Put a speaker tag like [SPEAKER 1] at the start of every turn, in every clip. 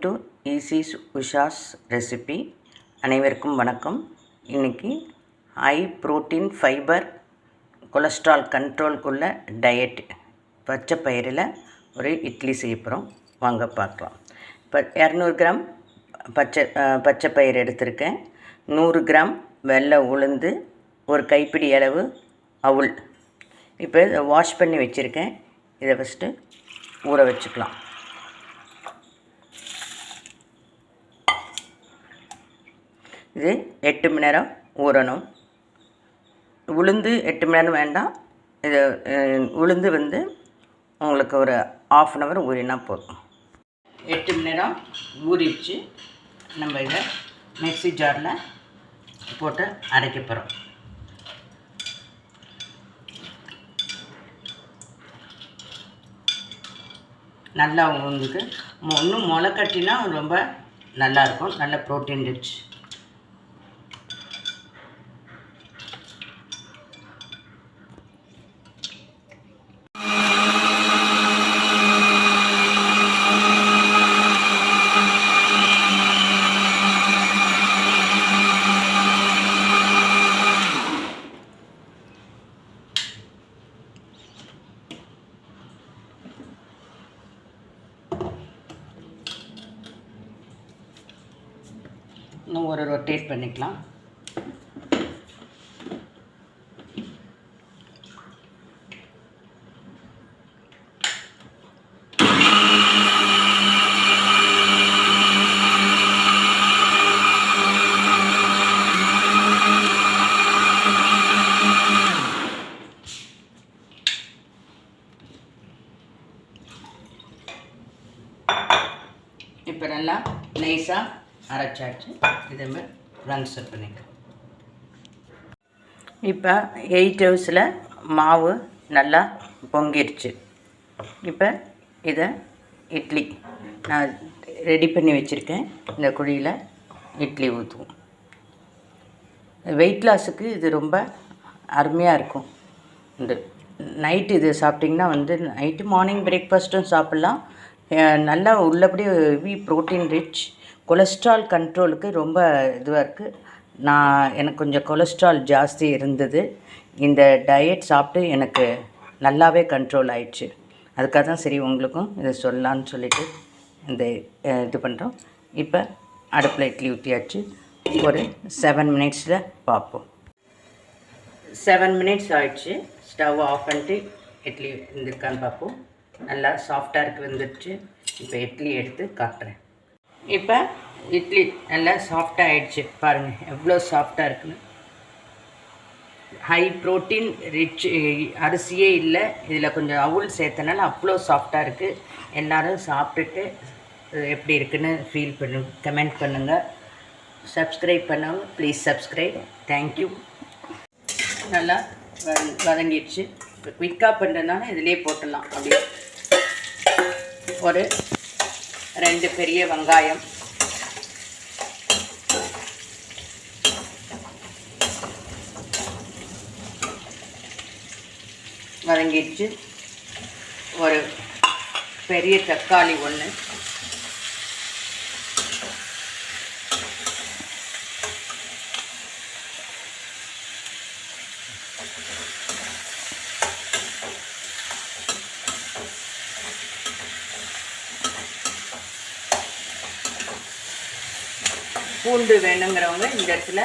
[SPEAKER 1] To ஈஸிஸ் Usha's recipe. அனைவருக்கும் வணக்கம். இன்றைக்கி ஹை ப்ரோட்டீன் ஃபைபர் கொலஸ்ட்ரால் கண்ட்ரோலுக்குள்ள டயட் பச்சை பயிரில் ஒரு இட்லி செய்ய போகிறோம். வாங்க பார்க்கலாம். இப்போ 200 கிராம் பச்சை பயிர் எடுத்திருக்கேன். 100 கிராம் வெள்ளை உளுந்து, ஒரு கைப்பிடி அளவு அவுள். இப்போ இதை வாஷ் பண்ணி வச்சுருக்கேன். இதை ஃபஸ்ட்டு ஊற வச்சுக்கலாம். இது 8 மணி நேரம் ஊறணும். உளுந்து 8 மணி நேரம் வேண்டாம். இது உளுந்து உங்களுக்கு ஒரு 1/2 hour ஊறினா போதும். 8 மணி நேரம் ஊறிடுச்சு. நம்ம இதை மிக்ஸி ஜாரில் போட்டு அரைக்க போகிறோம். நல்லா உங்களுக்கு இன்னும் முளை கட்டினா ரொம்ப நல்லாயிருக்கும். நல்ல ப்ரோட்டீன் ரிச். இன்னும் ஒரு ரொட்டேட் பண்ணிக்கலாம். இப்போ நல்லா நைஸாக அரைச்சாச்சு. இதே மாதிரி ட்ரான்ஸ்ஃபர் பண்ணிக்கலாம். இப்போ 8 ஹவர்ஸில் மாவு நல்லா பொங்கிடுச்சு. இப்போ இதை இட்லி நான் ரெடி பண்ணி வச்சுருக்கேன். இந்த குழியில் இட்லி ஊற்றுவோம். வெயிட் லாஸுக்கு இது ரொம்ப அருமையாக இருக்கும். இந்த நைட்டு இது சாப்பிட்டிங்கன்னா நைட்டு மார்னிங் பிரேக்ஃபாஸ்ட்டும் சாப்பிட்லாம். நல்லா உள்ளபடி ஹெவி ப்ரோட்டீன் ரிச். கொலஸ்ட்ரால் கண்ட்ரோலுக்கு ரொம்ப இதுவாக இருக்குது. எனக்கு கொஞ்சம் கொலஸ்ட்ரால் ஜாஸ்தி இருந்தது. இந்த டயட் சாப்பிட்டு எனக்கு நல்லாவே கண்ட்ரோல் ஆயிடுச்சு. அதுக்காக தான் சரி உங்களுக்கும் இதை சொல்லலான்னு சொல்லிவிட்டு இது பண்ணுறோம். இப்போ அடுப்பில் இட்லி ஊற்றியாச்சு. ஒரு 7 மினிட்ஸில் பார்ப்போம். 7 மினிட்ஸ் ஆயிடுச்சு. ஸ்டவ் ஆஃப் பண்ணிட்டு இட்லி இருக்கான்னு பார்ப்போம். நல்லா சாஃப்டாக இருக்குது, வந்துடுச்சு. இப்போ இட்லி எடுத்து காட்டுறேன். இப்போ இட்லி நல்லா சாஃப்டாக ஆகிடுச்சு. பாருங்கள் எவ்வளோ சாஃப்டாக இருக்குன்னு. ஹை ப்ரோட்டீன் ரிச் அரிசியே இல்லை. இதில் கொஞ்சம் அவுள் சேர்த்தனால அவ்வளோ சாஃப்டாக இருக்குது. எல்லோரும் சாப்பிட்டுட்டு எப்படி இருக்குன்னு கமெண்ட் பண்ணுங்கள். சப்ஸ்கிரைப் பண்ணவங்க ப்ளீஸ் சப்ஸ்கிரைப். தேங்க்யூ. நல்லா வதங்கிடுச்சு. இப்போ குயிக்காக பண்ணுறதுனால இதிலே போட்டுடலாம். அப்படியே ஒரு 2 பெரிய வெங்காயம், வதங்கிடுச்சு. ஒரு பெரிய தக்காளி 1, பூண்டு வேணுங்கிறவங்க இந்த இடத்துல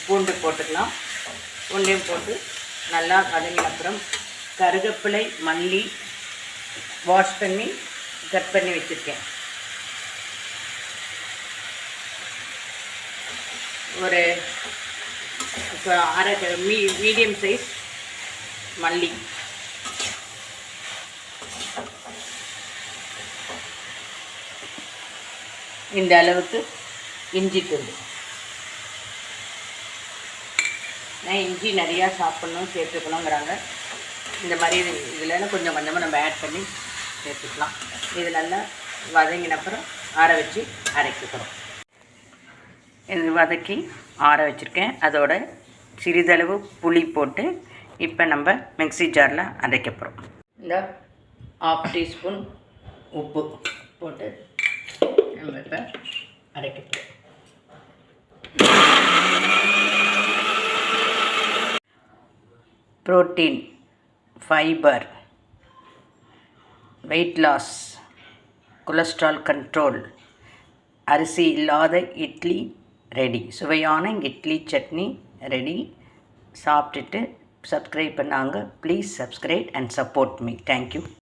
[SPEAKER 1] பூண்டு போட்டுக்கலாம். பூண்டையும் போட்டு நல்லா வதங்கின அப்புறம் கருவேப்பிலை, மல்லி வாஷ் பண்ணி கட் பண்ணி வச்சுருக்கேன். ஒரு அரை மீடியம் சைஸ் மல்லி, இந்த அளவுக்கு இஞ்சி தூள். நான் இஞ்சி நிறையா சாப்பிட்ணும் சேர்த்துக்கணுங்கிறாங்க. இந்த மாதிரி இதில் கொஞ்சம் கொஞ்சமாக நம்ம ஆட் பண்ணி சேர்த்துக்கலாம். இது நல்லா வதங்கினப்புறம் ஆற வச்சு அரைக்கிறோம். இது வதக்கி ஆற வச்சுருக்கேன். அதோட சிறிதளவு புளி போட்டு இப்போ நம்ம மிக்ஸி ஜாரில் அரைக்க போகிறோம். இந்த 1/2 டீஸ்பூன் உப்பு போட்டு நம்ம இப்போ அரைக்கப்போம். Protein, fibre, weight loss, cholesterol control, அரிசி இல்லாத இட்லி ரெடி. சுவையான இட்லி சட்னி ரெடி. சாப்பிட்டுட்டு சப்ஸ்கிரைப் பண்ணாங்க. Please subscribe and support me. Thank you.